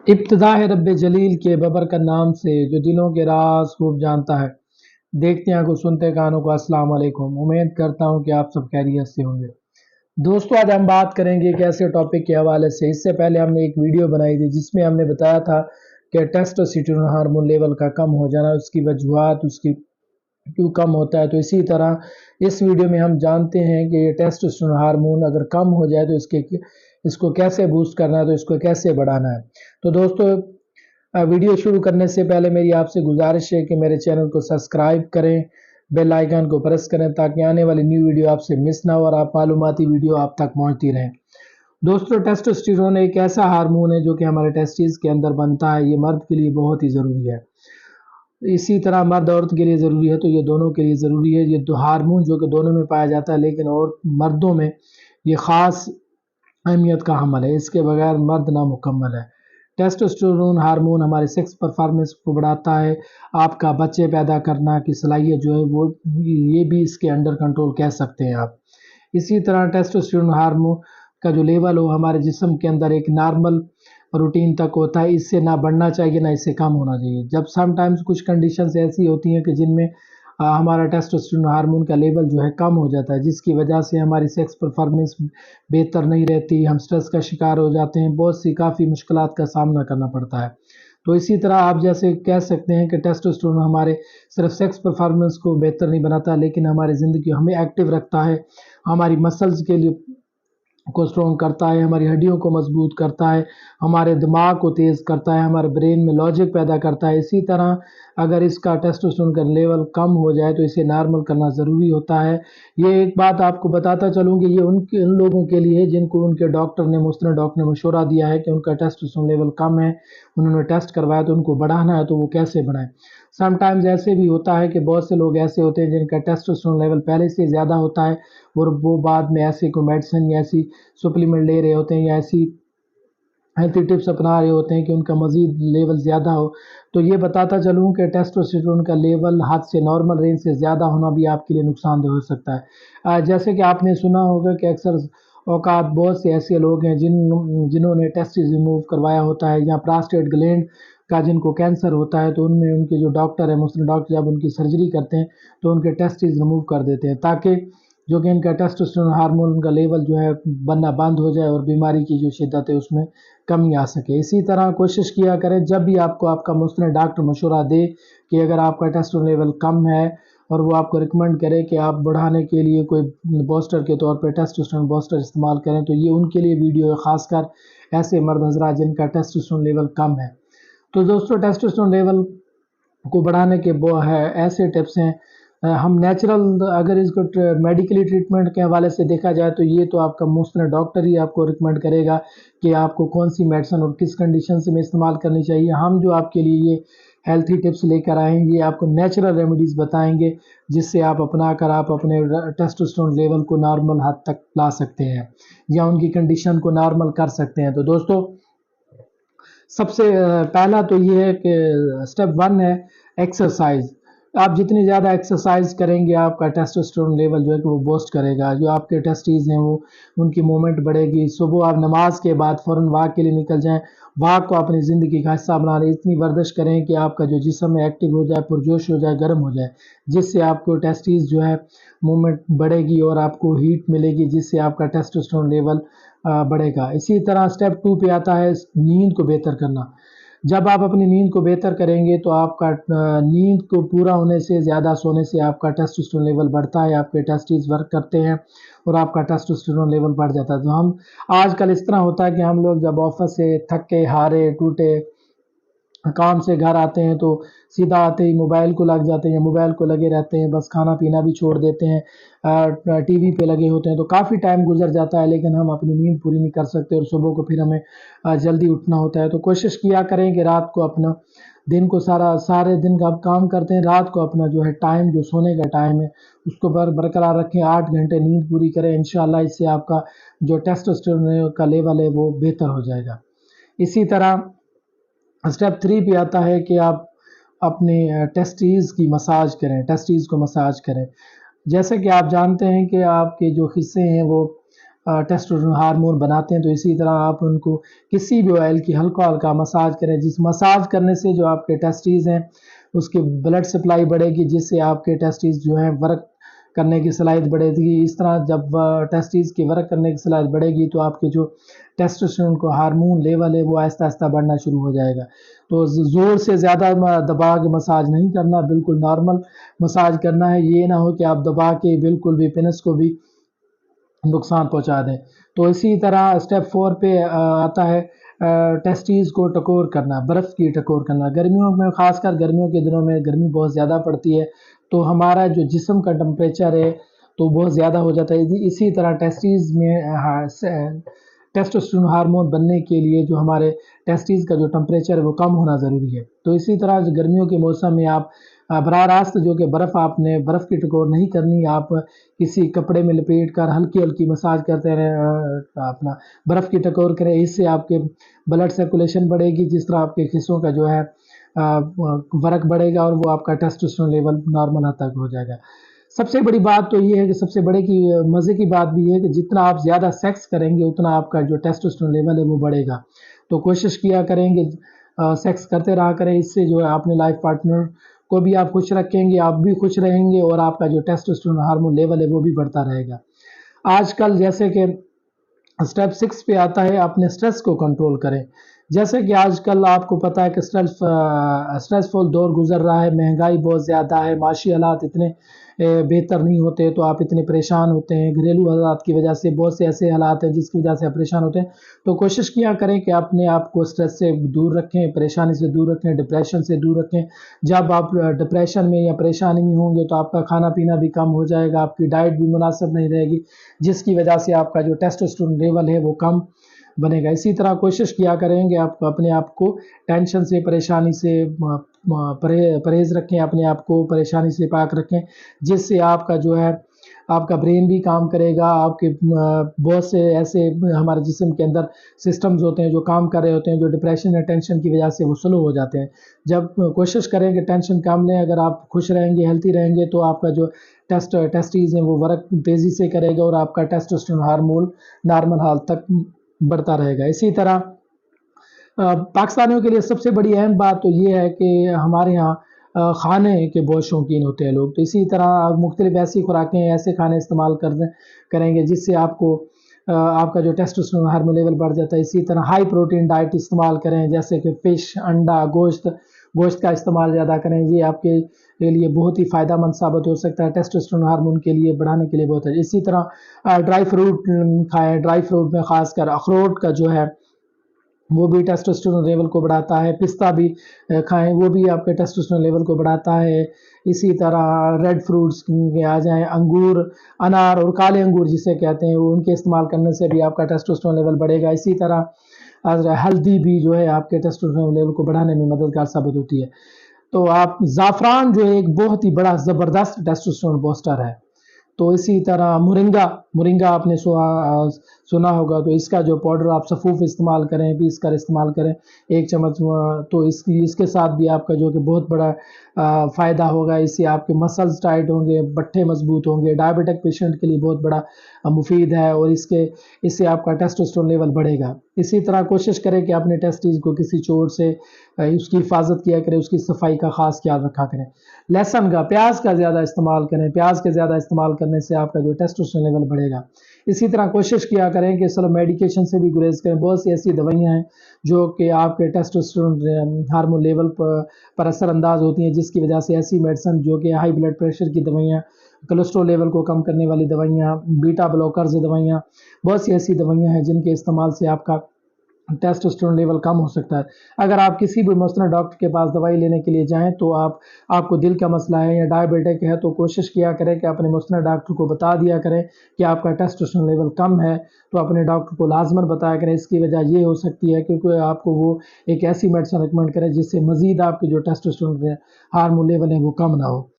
इब्तिदा है रब्बे जलील के बबरकत नाम से जो दिलों के राज खूब जानता है। देखते आंखों सुनते कानों को अस्सलाम वालेकुम। उम्मीद करता हूं कि आप सब खैरियत से होंगे। दोस्तों, आज हम बात करेंगे एक ऐसे टॉपिक के हवाले से। इससे पहले हमने एक वीडियो बनाई थी जिसमें हमने बताया था कि टेस्टोस्टेरोन हार्मोन लेवल का कम हो जाना, उसकी वजूहात, उसकी क्यों कम होता है। तो इसी तरह इस वीडियो में हम जानते हैं कि ये टेस्टोस्टेरोन हार्मोन अगर कम हो जाए तो इसको कैसे बूस्ट करना है, तो इसको कैसे बढ़ाना है। तो दोस्तों, वीडियो शुरू करने से पहले मेरी आपसे गुजारिश है कि मेरे चैनल को सब्सक्राइब करें, बेल आइकन को प्रेस करें ताकि आने वाली न्यू वीडियो आपसे मिस ना हो और आप मालूमाती वीडियो आप तक पहुंचती रहें। दोस्तों, टेस्टोस्टेरोन एक ऐसा हार्मोन है जो कि हमारे टेस्टिस के अंदर बनता है। ये मर्द के लिए बहुत ही ज़रूरी है, इसी तरह मर्द औरत के लिए ज़रूरी है, तो ये दोनों के लिए ज़रूरी है। ये दो हार्मोन जो कि दोनों में पाया जाता है, लेकिन और मर्दों में ये ख़ास अहमियत का हमल है। इसके बगैर मर्द नामुकम्मल है। टेस्टोस्टेरोन हार्मोन हमारे सेक्स परफॉर्मेंस को बढ़ाता है। आपका बच्चे पैदा करना की सलाहियत जो है वो ये भी इसके अंडर कंट्रोल कह सकते हैं आप। इसी तरह टेस्टोस्टेरोन हार्मोन का जो लेवल हो हमारे जिस्म के अंदर एक नॉर्मल रूटीन तक होता है। इससे ना बढ़ना चाहिए ना इससे कम होना चाहिए। जब समटाइम्स कुछ कंडीशंस ऐसी होती हैं कि जिनमें हमारा टेस्टोस्टेरोन हार्मोन का लेवल जो है कम हो जाता है, जिसकी वजह से हमारी सेक्स परफॉर्मेंस बेहतर नहीं रहती, हम स्ट्रेस का शिकार हो जाते हैं, बहुत सी काफ़ी मुश्किलात का सामना करना पड़ता है। तो इसी तरह आप जैसे कह सकते हैं कि टेस्टोस्टेरोन हमारे सिर्फ सेक्स परफॉर्मेंस को बेहतर नहीं बनाता, लेकिन हमारी ज़िंदगी हमें एक्टिव रखता है, हमारी मसल्स के लिए को स्ट्रॉन्ग करता है, हमारी हड्डियों को मजबूत करता है, हमारे दिमाग को तेज़ करता है, हमारे ब्रेन में लॉजिक पैदा करता है। इसी तरह अगर इसका टेस्टोस्टेरोन का लेवल कम हो जाए तो इसे नॉर्मल करना ज़रूरी होता है। ये एक बात आपको बताता चलूँ कि ये उन लोगों के लिए जिनको उनके डॉक्टर ने मुस्तनद डॉक्टर ने मशवरा दिया है कि उनका टेस्टोस्टेरोन लेवल कम है, उन्होंने टेस्ट करवाया तो उनको बढ़ाना है, तो वो कैसे बढ़ाएं। समटाइम्स ऐसे भी होता है कि बहुत से लोग ऐसे होते हैं जिनका टेस्टोस्टेरोन लेवल पहले से ज़्यादा होता है और वो बाद में ऐसी कोई मेडिसिन या ऐसी सप्लीमेंट ले रहे होते हैं या ऐसी हेल्थी टिप्स अपना रहे होते हैं कि उनका मज़ीद लेवल ज़्यादा हो। तो ये बताता चलूँ कि टेस्टोस्टेरोन का लेवल हद से नॉर्मल रेंज से ज़्यादा होना भी आपके लिए नुकसानदेह हो सकता है। जैसे कि आपने सुना होगा कि अक्सर औकात बहुत से ऐसे लोग हैं जिन्होंने टेस्टिस रिमूव करवाया होता है या प्रोस्टेट ग्लैंड का जिनको कैंसर होता है, तो उनमें उनके जो डॉक्टर है मुस्लिम डॉक्टर जब उनकी सर्जरी करते हैं तो उनके टेस्टिस रिमूव कर देते हैं ताकि जो कि इनका टेस्टोस्टेरोन हार्मोन का लेवल जो है बनना बंद हो जाए और बीमारी की जो शिद्दत है उसमें कमी आ सके। इसी तरह कोशिश किया करें जब भी आपको आपका मुस्तनद डॉक्टर मशवरा दे कि अगर आपका टेस्टोस्टेरोन लेवल कम है और वो आपको रिकमेंड करे कि आप बढ़ाने के लिए कोई बूस्टर के तौर पर टेस्टोस्टेरोन बूस्टर इस्तेमाल करें, तो ये उनके लिए वीडियो है, ख़ासकर ऐसे मर्द हज़रात जिनका टेस्टोस्टेरोन लेवल कम है। तो दोस्तों, टेस्टोस्टेरोन लेवल को बढ़ाने के वो है ऐसे टिप्स हैं। हम नेचुरल अगर इसको मेडिकली ट्रीटमेंट के हवाले से देखा जाए तो ये तो आपका मुस्तनद डॉक्टर ही आपको रिकमेंड करेगा कि आपको कौन सी मेडिसिन और किस कंडीशन से में इस्तेमाल करनी चाहिए। हम जो आपके लिए ये हेल्थी टिप्स लेकर आएंगे, ये आपको नेचुरल रेमेडीज़ बताएंगे जिससे आप अपना कर आप अपने टेस्टोस्टेरोन लेवल को नॉर्मल हद तक ला सकते हैं या उनकी कंडीशन को नॉर्मल कर सकते हैं। तो दोस्तों, सबसे पहला तो ये है कि स्टेप 1 है एक्सरसाइज। आप जितनी ज़्यादा एक्सरसाइज करेंगे आपका टेस्टोस्टेरोन लेवल जो है कि वो बूस्ट करेगा। जो आपके टेस्टीज हैं वो उनकी मूवमेंट बढ़ेगी। सुबह आप नमाज के बाद फ़ौरन वॉक के लिए निकल जाएं, वॉक को अपनी ज़िंदगी का हिस्सा बना लें। इतनी वर्जिश करें कि आपका जो जिस्म है एक्टिव हो जाए, पुरजोश हो जाए, गर्म हो जाए, जिससे आपको टेस्टीज जो है मूवमेंट बढ़ेगी और आपको हीट मिलेगी, जिससे आपका टेस्टोस्टेरोन लेवल बढ़ेगा। इसी तरह स्टेप 2 पे आता है नींद को बेहतर करना। जब आप अपनी नींद को बेहतर करेंगे तो आपका नींद को पूरा होने से, ज़्यादा सोने से आपका टेस्टोस्टेरोन लेवल बढ़ता है, आपके टेस्टिस वर्क करते हैं और आपका टेस्टोस्टेरोन लेवल बढ़ जाता है। तो हम आजकल इस तरह होता है कि हम लोग जब ऑफिस से थके हारे टूटे काम से घर आते हैं तो सीधा आते ही मोबाइल को लग जाते हैं, मोबाइल को लगे रहते हैं, बस खाना पीना भी छोड़ देते हैं, टीवी पे लगे होते हैं, तो काफ़ी टाइम गुजर जाता है लेकिन हम अपनी नींद पूरी नहीं कर सकते और सुबह को फिर हमें जल्दी उठना होता है। तो कोशिश किया करें कि रात को अपना दिन को सारे दिन का आप काम करते हैं, रात को अपना जो है टाइम जो सोने का टाइम है उसको बरकरार रखें, 8 घंटे नींद पूरी करें। इंशाल्लाह इससे आपका जो टेस्टोस्टेरोन का लेवल है वो बेहतर हो जाएगा। इसी तरह स्टेप 3 पे आता है कि आप अपने टेस्टीज़ की मसाज करें, टेस्टीज़ को मसाज करें। जैसे कि आप जानते हैं कि आपके जो हिस्से हैं वो टेस्टोस्टेरोन हार्मोन बनाते हैं। तो इसी तरह आप उनको किसी भी ऑयल की हल्का हल्का मसाज करें, जिस मसाज करने से जो आपके टेस्टीज हैं उसकी ब्लड सप्लाई बढ़ेगी, जिससे आपके टेस्टीज जो हैं वर्क करने की सलाहियत बढ़ेगी। इस तरह जब टेस्टीज की वर्क करने की सलाहियत बढ़ेगी तो आपके जो टेस्टोस्टेरोन को हार्मोन लेवल है वो आहिस्ता आहिस्ता बढ़ना शुरू हो जाएगा। तो ज़ोर से ज़्यादा दबा के मसाज नहीं करना, बिल्कुल नॉर्मल मसाज करना है। ये ना हो कि आप दबा के बिल्कुल भी पेनिस को भी नुकसान पहुंचा दें। तो इसी तरह स्टेप 4 पे आता है टेस्टीज को टकोर करना, बर्फ़ की टकोर करना। गर्मियों में, ख़ासकर गर्मियों के दिनों में गर्मी बहुत ज़्यादा पड़ती है, तो हमारा जो जिस्म का टेम्परेचर है तो बहुत ज़्यादा हो जाता है। इसी तरह टेस्टीज़ में टेस्टोस्टेरोन हार्मोन बनने के लिए जो हमारे टेस्टीज़ का जो टेम्परेचर है वो कम होना ज़रूरी है। तो इसी तरह गर्मियों के मौसम में आप बराह रास्त जो कि आपने बर्फ़ की टकोर नहीं करनी, आप किसी कपड़े में लपेट कर हल्की हल्की मसाज करते रहें, अपना बर्फ़ की टकोर करें। इससे आपके ब्लड सर्कुलेशन बढ़ेगी, जिस तरह आपके हिस्सों का जो है वर्क बढ़ेगा और वो आपका टेस्टोस्टेरोन लेवल नॉर्मल हद तक हो जाएगा। सबसे बड़ी बात तो ये है कि सबसे बड़े की मज़े की बात भी है कि जितना आप ज़्यादा सेक्स करेंगे उतना आपका जो टेस्टोस्टेरोन लेवल है वो बढ़ेगा। तो कोशिश किया करेंगे सेक्स करते रहा करें, इससे जो है अपने लाइफ पार्टनर को भी आप खुश रखेंगे, आप भी खुश रहेंगे और आपका जो टेस्टोस्टेरोन हार्मोन लेवल है वो भी बढ़ता रहेगा। आजकल जैसे कि स्टेप 6 पे आता है, अपने स्ट्रेस को कंट्रोल करें। जैसे कि आजकल आपको पता है कि स्ट्रेसफुल दौर गुजर रहा है, महंगाई बहुत ज़्यादा है, माशी हालात इतने बेहतर नहीं होते, तो आप इतने परेशान होते हैं। घरेलू हालात की वजह से बहुत से ऐसे हालात हैं जिसकी वजह से आप परेशान होते हैं। तो कोशिश किया करें कि अपने आप को स्ट्रेस से दूर रखें, परेशानी से दूर रखें, डिप्रेशन से दूर रखें। जब आप डिप्रेशन में या परेशानी में होंगे तो आपका खाना पीना भी कम हो जाएगा, आपकी डाइट भी मुनासिब नहीं रहेगी, जिसकी वजह से आपका जो टेस्टोस्टेरोन लेवल है वो कम बनेगा। इसी तरह कोशिश किया करेंगे आप अपने आप को टेंशन से, परेशानी से परहेज़ रखें, अपने आप को परेशानी से पाक रखें, जिससे आपका जो है आपका ब्रेन भी काम करेगा। आपके बहुत से ऐसे हमारे जिस्म के अंदर सिस्टम्स होते हैं जो काम कर रहे होते हैं, जो डिप्रेशन या टेंशन की वजह से वो स्लो हो जाते हैं। जब कोशिश करें कि टेंशन कम लें, अगर आप खुश रहेंगे, हेल्थी रहेंगे, तो आपका जो टेस्टीज़ हैं वो वर्क तेज़ी से करेगा और आपका टेस्टोस्टेरोन हार्मोन नॉर्मल हाल तक बढ़ता रहेगा। इसी तरह पाकिस्तानियों के लिए सबसे बड़ी अहम बात तो ये है कि हमारे यहाँ खाने के बहुत शौकीन होते हैं लोग। तो इसी तरह मुख्तलिफ ऐसी खुराकें, ऐसे खाने इस्तेमाल करेंगे जिससे आपको आपका जो टेस्टोस्टेरोन हार्मोन लेवल बढ़ जाता है। इसी तरह हाई प्रोटीन डाइट इस्तेमाल करें, जैसे कि फ़िश, अंडा, गोश्त का इस्तेमाल ज़्यादा करें। ये आपके लिए बहुत ही फ़ायदेमंद साबित हो सकता है, टेस्टोस्टेरोन हार्मोन के लिए बढ़ाने के लिए बहुत है। इसी तरह ड्राई फ्रूट खाएँ, ड्राई फ्रूट में ख़ासकर अखरोट का जो है वो भी टेस्टोस्टेरोन लेवल को बढ़ाता है। पिस्ता भी खाएँ, वो भी आपके टेस्टोस्टेरोन लेवल को बढ़ाता है। इसी तरह रेड फ्रूट्स में आ जाएँ, अंगूर, अनार और काले अंगूर जिसे कहते हैं, वो उनके इस्तेमाल करने से भी आपका टेस्टोस्टेरोन लेवल बढ़ेगा। इसी तरह हल्दी भी जो है आपके टेस्टोस्टेरोन लेवल को बढ़ाने में मददगार साबित होती है। तो आप ज़ाफ़रान जो है एक बहुत ही बड़ा ज़बरदस्त टेस्टोस्टेरोन बूस्टर है। तो इसी तरह मोरिंगा आपने सुना होगा, तो इसका जो पाउडर आप सफ़ूफ़ इस्तेमाल करें, पीस कर इस्तेमाल करें 1 चम्मच, तो इसके साथ भी आपका जो कि बहुत बड़ा फ़ायदा होगा। इससे आपके मसल्स टाइट होंगे, बट्ठे मजबूत होंगे। डायबिटिक पेशेंट के लिए बहुत बड़ा मुफीद है और इससे आपका टेस्टोस्टेरोन लेवल बढ़ेगा। इसी तरह कोशिश करें कि अपने टेस्टीज़ को किसी चोट से उसकी हिफाजत किया करें, उसकी सफाई का ख़ास ख्याल रखा करें। लहसुन का, प्याज का ज़्यादा इस्तेमाल करें, प्याज के ज़्यादा इस्तेमाल करने से आपका जो टेस्टोस्टेरोन लेवल बढ़ेगा। इसी तरह कोशिश किया करें कि चलो मेडिकेशन से भी गुरेज करें। बहुत सी ऐसी दवाइयाँ हैं जो कि आपके टेस्टोस्टेरोन हार्मोन लेवल पर असरअंदाज होती हैं, जिसकी वजह से ऐसी मेडिसिन जो कि हाई ब्लड प्रेशर की दवाइयाँ, कोलेस्ट्रॉल लेवल को कम करने वाली दवाइयाँ, बीटा ब्लॉकर्स दवाइयाँ, बहुत सी ऐसी दवाइयाँ हैं जिनके इस्तेमाल से आपका टेस्टोस्टेरोन लेवल कम हो सकता है। अगर आप किसी भी मुस्तनद डॉक्टर के पास दवाई लेने के लिए जाएँ तो आपको दिल का मसला है या डायबिटिक है, तो कोशिश किया करें कि अपने मुस्तनद डॉक्टर को बता दिया करें कि आपका टेस्टोस्टेरोन लेवल कम है, तो अपने डॉक्टर को लाज़मन बताया करें। इसकी वजह ये हो सकती है क्योंकि आपको वो एक ऐसी मेडिसिन रिकमेंड करें जिससे मज़ीद आपके जो टेस्टोस्टेरोन हार्मोन लेवल है वो कम ना हो।